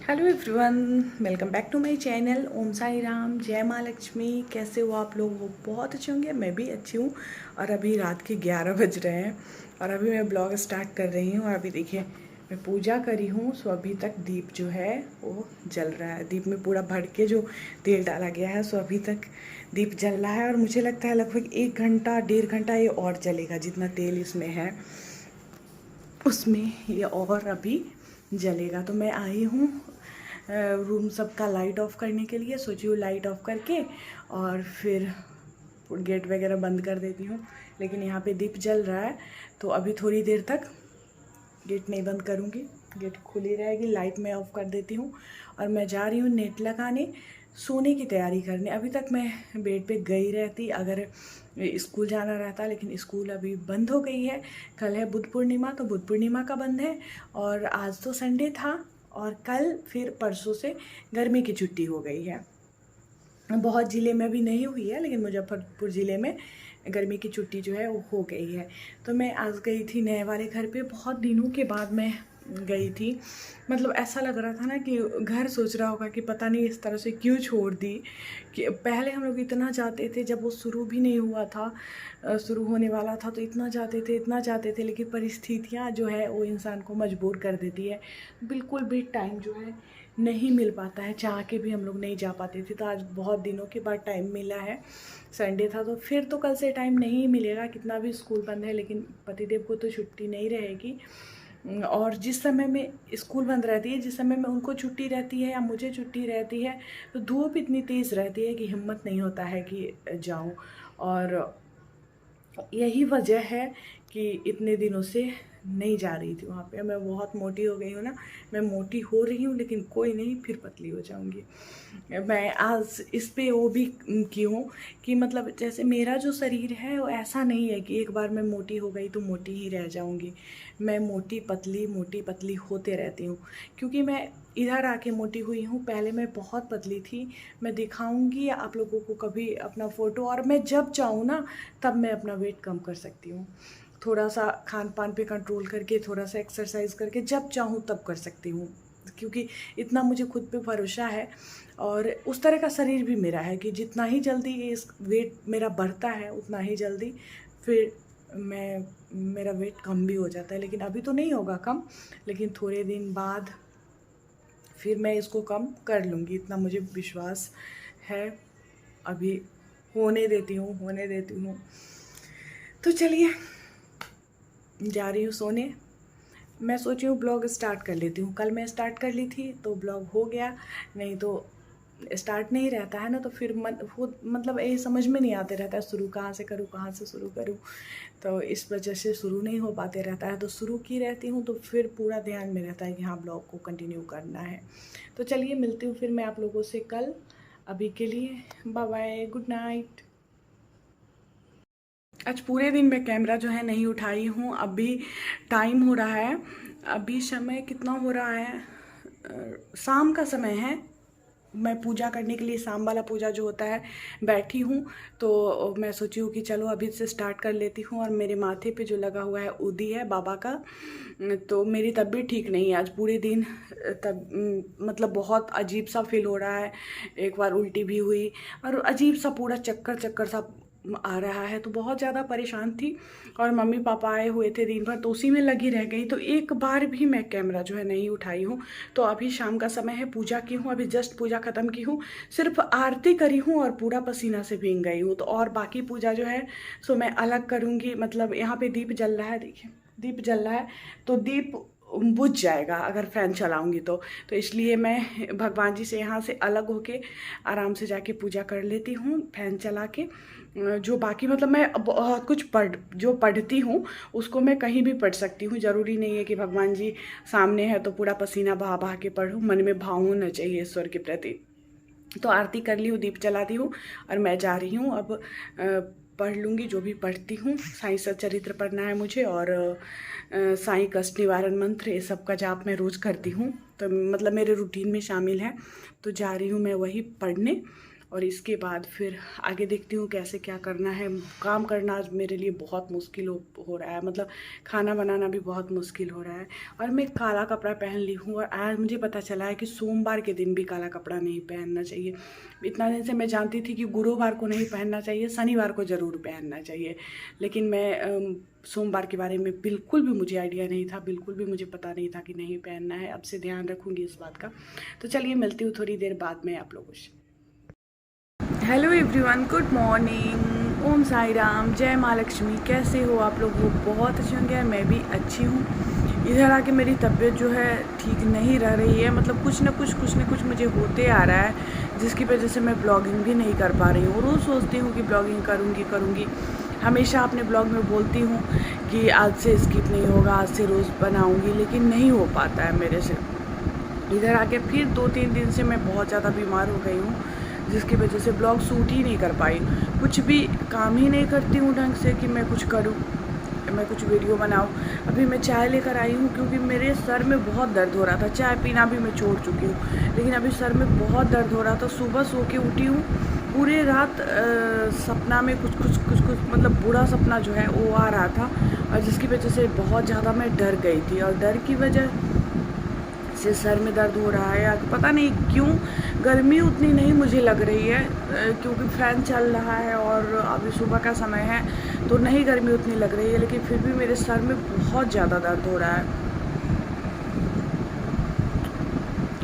Hello everyone, welcome back to my channel. Om Sai Ram, जय माँ लक्ष्मी। कैसे हो आप लोग? वो बहुत अच्छे होंगे, मैं भी अच्छी हूँ। और अभी रात के 11 बज रहे हैं और अभी मैं ब्लॉग स्टार्ट कर रही हूँ। और अभी देखिए, मैं पूजा करी हूँ, सो अभी तक दीप जो है वो जल रहा है। दीप में पूरा भर के जो तेल डाला गया है, सो अभी तक दीप जल रहा है। और मुझे लगता है लगभग 1 घंटा 1.5 घंटा ये और जलेगा। जितना तेल इसमें है उसमें ये और अभी जलेगा। तो मैं आई हूँ रूम सबका लाइट ऑफ करने के लिए। सोची हूँ लाइट ऑफ करके और फिर गेट वगैरह बंद कर देती हूँ, लेकिन यहाँ पे दीप जल रहा है तो अभी थोड़ी देर तक गेट नहीं बंद करूँगी, गेट खुली रहेगी। लाइट मैं ऑफ कर देती हूँ और मैं जा रही हूँ नेट लगाने, सोने की तैयारी करने। अभी तक मैं बेड पे गई रहती अगर स्कूल जाना रहता, लेकिन स्कूल अभी बंद हो गई है। कल है बुद्ध पूर्णिमा, तो बुद्ध पूर्णिमा का बंद है। और आज तो संडे था और कल फिर परसों से गर्मी की छुट्टी हो गई है। बहुत ज़िले में भी नहीं हुई है, लेकिन मुजफ्फरपुर ज़िले में गर्मी की छुट्टी जो है वो हो गई है। तो मैं आज गई थी नए वाले घर पे, बहुत दिनों के बाद मैं गई थी। मतलब ऐसा लग रहा था ना कि घर सोच रहा होगा कि पता नहीं इस तरह से क्यों छोड़ दी। कि पहले हम लोग इतना जाते थे, जब वो शुरू भी नहीं हुआ था, शुरू होने वाला था तो इतना जाते थे, लेकिन परिस्थितियाँ जो है वो इंसान को मजबूर कर देती है। बिल्कुल भी टाइम जो है नहीं मिल पाता है, चाह के भी हम लोग नहीं जा पाते थे। तो आज बहुत दिनों के बाद टाइम मिला है। संडे था तो फिर तो कल से टाइम नहीं मिलेगा, कितना भी स्कूल बंद है, लेकिन पतिदेव को तो छुट्टी नहीं रहेगी। और जिस समय में स्कूल बंद रहती है, जिस समय में उनको छुट्टी रहती है या मुझे छुट्टी रहती है, तो धूप इतनी तेज़ रहती है कि हिम्मत नहीं होता है कि जाऊं। और यही वजह है कि इतने दिनों से नहीं जा रही थी वहाँ पे। मैं बहुत मोटी हो गई हूँ ना, मैं मोटी हो रही हूँ, लेकिन कोई नहीं, फिर पतली हो जाऊँगी। मैं आज इस पे वो भी की हूँ कि मतलब जैसे मेरा जो शरीर है वो ऐसा नहीं है कि एक बार मैं मोटी हो गई तो मोटी ही रह जाऊँगी। मैं मोटी पतली होते रहती हूँ, क्योंकि मैं इधर आके मोटी हुई हूँ। पहले मैं बहुत पतली थी। मैं दिखाऊंगी आप लोगों को कभी अपना फ़ोटो, और मैं जब चाहूँ ना तब मैं अपना वेट कम कर सकती हूँ। थोड़ा सा खान पान पे कंट्रोल करके, थोड़ा सा एक्सरसाइज करके जब चाहूँ तब कर सकती हूँ, क्योंकि इतना मुझे खुद पे भरोसा है। और उस तरह का शरीर भी मेरा है कि जितना ही जल्दी इस वेट मेरा बढ़ता है उतना ही जल्दी फिर मेरा वेट कम भी हो जाता है। लेकिन अभी तो नहीं होगा कम, लेकिन थोड़े दिन बाद फिर मैं इसको कम कर लूँगी, इतना मुझे विश्वास है। अभी होने देती हूँ। तो चलिए, जा रही हूँ सोने। मैं सोची हूँ ब्लॉग स्टार्ट कर लेती हूँ। कल मैं स्टार्ट कर ली थी तो ब्लॉग हो गया, नहीं तो स्टार्ट नहीं रहता है ना, तो फिर मतलब ये समझ में नहीं आते रहता है शुरू कहाँ से करूँ, कहाँ से शुरू करूँ। तो इस वजह से शुरू नहीं हो पाते रहता है। तो शुरू की रहती हूँ तो फिर पूरा ध्यान में रहता है कि हाँ ब्लॉग को कंटिन्यू करना है। तो चलिए, मिलती हूँ फिर मैं आप लोगों से कल। अभी के लिए बाय बाय, गुड नाइट। आज पूरे दिन मैं कैमरा जो है नहीं उठाई हूँ। अभी टाइम हो रहा है, अभी समय कितना हो रहा है, शाम का समय है। मैं पूजा करने के लिए, शाम वाला पूजा जो होता है, बैठी हूँ। तो मैं सोची हूँ कि चलो अभी से स्टार्ट कर लेती हूँ। और मेरे माथे पे जो लगा हुआ है उदी है बाबा का। तो मेरी तबीयत ठीक नहीं है आज पूरे दिन। तब मतलब बहुत अजीब सा फील हो रहा है। एक बार उल्टी भी हुई और अजीब सा पूरा चक्कर चक्कर सा आ रहा है। तो बहुत ज़्यादा परेशान थी। और मम्मी पापा आए हुए थे दिन भर, तो उसी में लगी रह गई। तो एक बार भी मैं कैमरा जो है नहीं उठाई हूँ। तो अभी शाम का समय है, पूजा की हूँ, अभी जस्ट पूजा ख़त्म की हूँ। सिर्फ आरती करी हूँ और पूरा पसीना से भीग गई हूँ। तो और बाकी पूजा जो है सो मैं अलग करूँगी। मतलब यहाँ पे दीप जल रहा है, देखिए दीप जल रहा है, तो दीप बुझ जाएगा अगर फ़ैन चलाऊंगी तो इसलिए मैं भगवान जी से यहाँ से अलग होके आराम से जाके पूजा कर लेती हूँ फ़ैन चला के। जो बाकी मतलब मैं बहुत कुछ जो पढ़ती हूँ उसको मैं कहीं भी पढ़ सकती हूँ। ज़रूरी नहीं है कि भगवान जी सामने है तो पूरा पसीना बहा बहा के पढ़ूँ। मन में भाव होना चाहिए ईश्वर के प्रति। तो आरती कर ली हूँ, दीप जलाती हूँ और मैं जा रही हूँ अब। पढ़ लूँगी जो भी पढ़ती हूँ। साईं सच्चरित्र पढ़ना है मुझे, और साईं कष्ट निवारण मंत्र, ये सब का जाप मैं रोज़ करती हूँ। तो मतलब मेरे रूटीन में शामिल है। तो जा रही हूँ मैं वही पढ़ने, और इसके बाद फिर आगे देखती हूँ कैसे क्या करना है। काम करना आज मेरे लिए बहुत मुश्किल हो रहा है, मतलब खाना बनाना भी बहुत मुश्किल हो रहा है। और मैं काला कपड़ा पहन ली हूँ, और आज मुझे पता चला है कि सोमवार के दिन भी काला कपड़ा नहीं पहनना चाहिए। इतना दिन से मैं जानती थी कि गुरुवार को नहीं पहनना चाहिए, शनिवार को ज़रूर पहनना चाहिए, लेकिन मैं सोमवार के बारे में बिल्कुल भी मुझे आइडिया नहीं था, बिल्कुल भी मुझे पता नहीं था कि नहीं पहनना है। अब से ध्यान रखूँगी इस बात का। तो चलिए मिलती हूँ थोड़ी देर बाद में आप लोगों से। हेलो एवरीवन, गुड मॉर्निंग, ओम साई राम, जय माँ लक्ष्मी। कैसे हो आप लोग? वो बहुत अच्छे होंगे, मैं भी अच्छी हूँ। इधर आके मेरी तबीयत जो है ठीक नहीं रह रही है, मतलब कुछ ना कुछ मुझे होते आ रहा है, जिसकी वजह से मैं ब्लॉगिंग भी नहीं कर पा रही हूँ। रोज़ सोचती हूँ कि ब्लॉगिंग करूँगी, हमेशा अपने ब्लॉग में बोलती हूँ कि आज से स्किप नहीं होगा, आज से रोज़ बनाऊँगी, लेकिन नहीं हो पाता है मेरे से। इधर आके फिर 2-3 दिन से मैं बहुत ज़्यादा बीमार हो गई हूँ, जिसकी वजह से ब्लॉग शूट ही नहीं कर पाई। कुछ भी काम ही नहीं करती हूँ ढंग से कि मैं कुछ करूँ, मैं कुछ वीडियो बनाऊँ। अभी मैं चाय लेकर आई हूँ क्योंकि मेरे सर में बहुत दर्द हो रहा था। चाय पीना भी मैं छोड़ चुकी हूँ, लेकिन अभी सर में बहुत दर्द हो रहा था। सुबह सो के उठी हूँ, पूरे रात सपना में कुछ मतलब बुरा सपना जो है वो आ रहा था, और जिसकी वजह से बहुत ज़्यादा मैं डर गई थी, और डर की वजह से सर में दर्द हो रहा है। या पता नहीं क्यों गर्मी उतनी नहीं मुझे लग रही है, क्योंकि फ़ैन चल रहा है और अभी सुबह का समय है, तो नहीं गर्मी उतनी लग रही है, लेकिन फिर भी मेरे सर में बहुत ज़्यादा दर्द हो रहा है।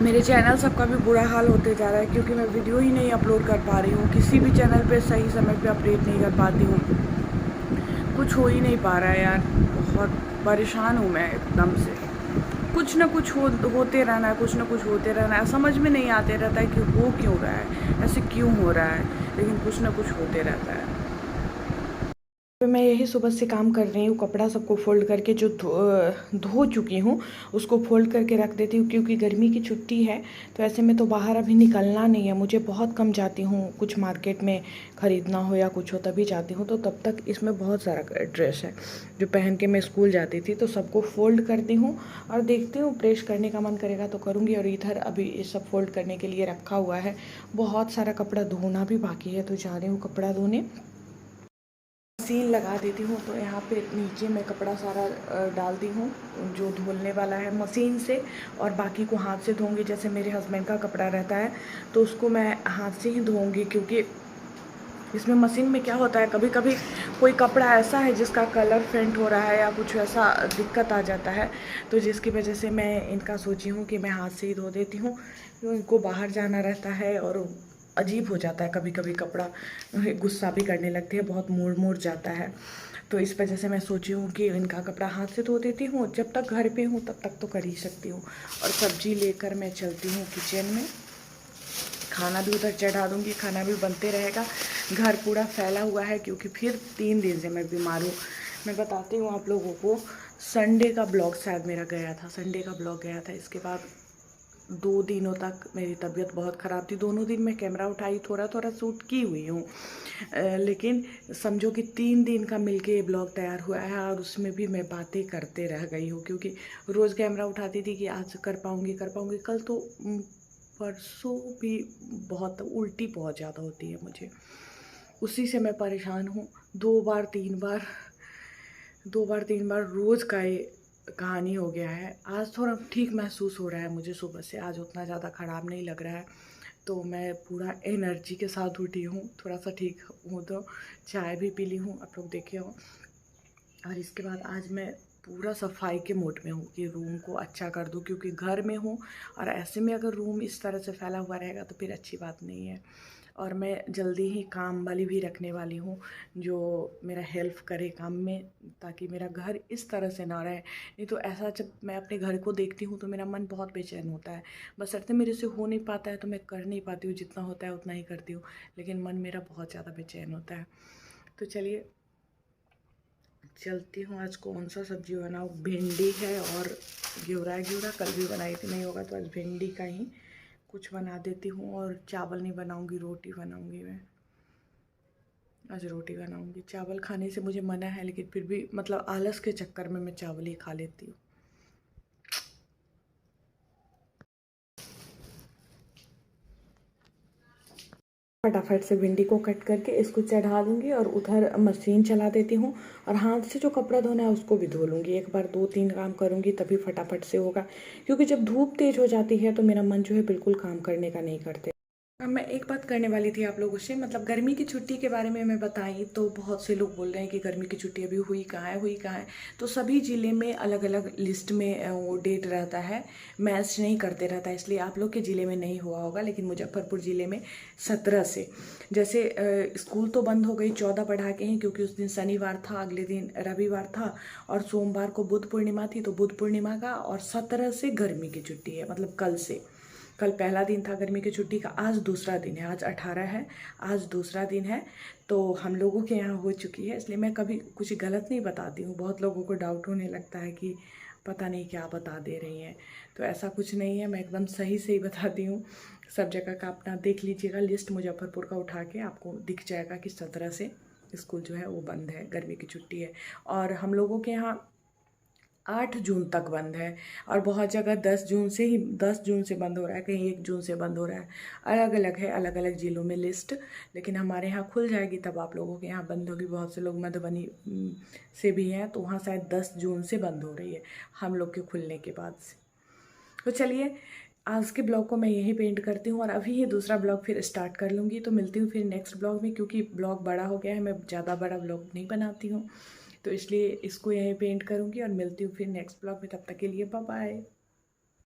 मेरे चैनल सबका भी बुरा हाल होते जा रहा है, क्योंकि मैं वीडियो ही नहीं अपलोड कर पा रही हूँ। किसी भी चैनल पे सही समय पे अपडेट नहीं कर पाती हूँ, कुछ हो ही नहीं पा रहा है यार। बहुत परेशान हूँ मैं एकदम से। कुछ ना कुछ होते रहना है, कुछ ना कुछ होते रहना है। समझ में नहीं आते रहता है कि हो क्यों रहा है, ऐसे क्यों हो रहा है, लेकिन कुछ ना कुछ होते रहता है। तो मैं यही सुबह से काम कर रही हूँ, कपड़ा सबको फ़ोल्ड करके जो धो चुकी हूँ उसको फ़ोल्ड करके रख देती हूँ, क्योंकि गर्मी की छुट्टी है। तो ऐसे में तो बाहर अभी निकलना नहीं है मुझे, बहुत कम जाती हूँ, कुछ मार्केट में ख़रीदना हो या कुछ हो तभी जाती हूँ। तो तब तक इसमें बहुत सारा ड्रेस है जो पहन के मैं स्कूल जाती थी, तो सबको फ़ोल्ड करती हूँ और देखती हूँ, प्रेस करने का मन करेगा तो करूँगी। और इधर अभी ये सब फ़ोल्ड करने के लिए रखा हुआ है। बहुत सारा कपड़ा धोना भी बाकी है, तो जा रही हूँ कपड़ा धोने। मशीन लगा देती हूँ, तो यहाँ पे नीचे मैं कपड़ा सारा डालती हूँ जो धुलने वाला है मशीन से, और बाकी को हाथ से धोऊंगी। जैसे मेरे हस्बैंड का कपड़ा रहता है तो उसको मैं हाथ से ही धोऊंगी, क्योंकि इसमें मशीन में क्या होता है, कभी कभी कोई कपड़ा ऐसा है जिसका कलर फेंट हो रहा है या कुछ ऐसा दिक्कत आ जाता है, तो जिसकी वजह से मैं इनका सोची हूँ कि मैं हाथ से ही धो देती हूँ। तो इनको बाहर जाना रहता है और अजीब हो जाता है, कभी कभी कपड़ा गुस्सा भी करने लगते हैं, बहुत मुड़ जाता है। तो इस वजह से मैं सोची हूँ कि इनका कपड़ा हाथ से धो देती हूँ। जब तक घर पे हूँ तब तक तो कर ही सकती हूँ। और सब्जी लेकर मैं चलती हूँ किचन में, खाना भी उधर चढ़ा दूँगी, खाना भी बनते रहेगा। घर पूरा फैला हुआ है, क्योंकि फिर 3 दिन से मैं बीमार हूँ। मैं बताती हूँ आप लोगों को, संडे का ब्लॉग शायद मेरा गया था, संडे का ब्लॉग गया था। इसके बाद 2 दिनों तक मेरी तबीयत बहुत ख़राब थी। दोनों दिन मैं कैमरा उठाई, थोड़ा थोड़ा शूट की हुई हूँ, लेकिन समझो कि 3 दिन का मिलके ये ब्लॉग तैयार हुआ है, और उसमें भी मैं बातें करते रह गई हूँ, क्योंकि रोज़ कैमरा उठाती थी कि आज कर पाऊँगी। कल तो परसों भी बहुत उल्टी बहुत ज़्यादा होती है मुझे, उसी से मैं परेशान हूँ। 2 बार 3 बार रोज़ का ये कहानी हो गया है। आज थोड़ा ठीक महसूस हो रहा है मुझे, सुबह से आज उतना ज़्यादा ख़राब नहीं लग रहा है, तो मैं पूरा एनर्जी के साथ उठी हूँ। थोड़ा सा ठीक हूँ, तो चाय भी पी ली हूँ, आप लोग देखे हो। और इसके बाद आज मैं पूरा सफाई के मोड में हूँ कि रूम को अच्छा कर दूँ, क्योंकि घर में हूँ और ऐसे में अगर रूम इस तरह से फैला हुआ रहेगा तो फिर अच्छी बात नहीं है। और मैं जल्दी ही काम वाली भी रखने वाली हूँ जो मेरा हेल्प करे काम में, ताकि मेरा घर इस तरह से ना रहे। नहीं तो ऐसा जब मैं अपने घर को देखती हूँ तो मेरा मन बहुत बेचैन होता है। बशर्ते मेरे से हो नहीं पाता है तो मैं कर नहीं पाती हूँ, जितना होता है उतना ही करती हूँ, लेकिन मन मेरा बहुत ज़्यादा बेचैन होता है। तो चलिए चलती हूँ। आज कौन सा सब्जी बनाऊँ? भिंडी है और घिउरा कल भी बनाई थी, नहीं होगा तो आज भिंडी का ही कुछ बना देती हूँ। और चावल नहीं बनाऊँगी, रोटी बनाऊँगी मैं। आज रोटी बनाऊँगी। चावल खाने से मुझे मना है, लेकिन फिर भी मतलब आलस के चक्कर में मैं चावल ही खा लेती हूँ। फटाफट से भिंडी को कट करके इसको चढ़ा दूँगी और उधर मशीन चला देती हूँ और हाथ से जो कपड़ा धोना है उसको भी धो लूँगी। एक बार 2-3 काम करूँगी तभी फटाफट से होगा, क्योंकि जब धूप तेज़ हो जाती है तो मेरा मन जो है बिल्कुल काम करने का नहीं करते। अब मैं एक बात करने वाली थी आप लोगों से, मतलब गर्मी की छुट्टी के बारे में मैं बताई तो बहुत से लोग बोल रहे हैं कि गर्मी की छुट्टी अभी हुई कहाँ है, हुई कहाँ है। तो सभी ज़िले में अलग अलग लिस्ट में वो डेट रहता है, मैच नहीं करते रहता है, इसलिए आप लोग के ज़िले में नहीं हुआ होगा, लेकिन मुजफ्फरपुर ज़िले में 17 से, जैसे स्कूल तो बंद हो गई, 14 पढ़ा के हैं क्योंकि उस दिन शनिवार था, अगले दिन रविवार था और सोमवार को बुद्ध पूर्णिमा थी, तो बुद्ध पूर्णिमा का और 17 से गर्मी की छुट्टी है, मतलब कल से। कल पहला दिन था गर्मी की छुट्टी का, आज दूसरा दिन है, आज 18 है, आज दूसरा दिन है। तो हम लोगों के यहाँ हो चुकी है, इसलिए मैं कभी कुछ गलत नहीं बताती हूँ। बहुत लोगों को डाउट होने लगता है कि पता नहीं क्या बता दे रही हैं, तो ऐसा कुछ नहीं है, मैं एकदम सही से ही बताती हूँ। सब जगह का अपना देख लीजिएगा लिस्ट, मुजफ्फरपुर का उठा के आपको दिख जाएगा कि 17 से स्कूल जो है वो बंद है, गर्मी की छुट्टी है। और हम लोगों के यहाँ 8 जून तक बंद है और बहुत जगह 10 जून से बंद हो रहा है, कहीं 1 जून से बंद हो रहा है। अलग अलग है, अलग अलग ज़िलों में लिस्ट, लेकिन हमारे यहाँ खुल जाएगी तब आप लोगों के यहाँ बंद होगी। बहुत से लोग मधुबनी से भी हैं तो वहाँ शायद 10 जून से बंद हो रही है, हम लोग के खुलने के बाद से। तो चलिए आज के ब्लॉग को मैं यही पेंट करती हूँ और अभी ही दूसरा ब्लॉग फिर स्टार्ट कर लूँगी। तो मिलती हूँ फिर नेक्स्ट ब्लॉग में, क्योंकि ब्लॉग बड़ा हो गया है, मैं ज़्यादा बड़ा ब्लॉग नहीं बनाती हूँ, तो इसलिए इसको यहीं पेंट करूँगी और मिलती हूँ फिर नेक्स्ट ब्लॉग में। तब तक के लिए बाय बाय।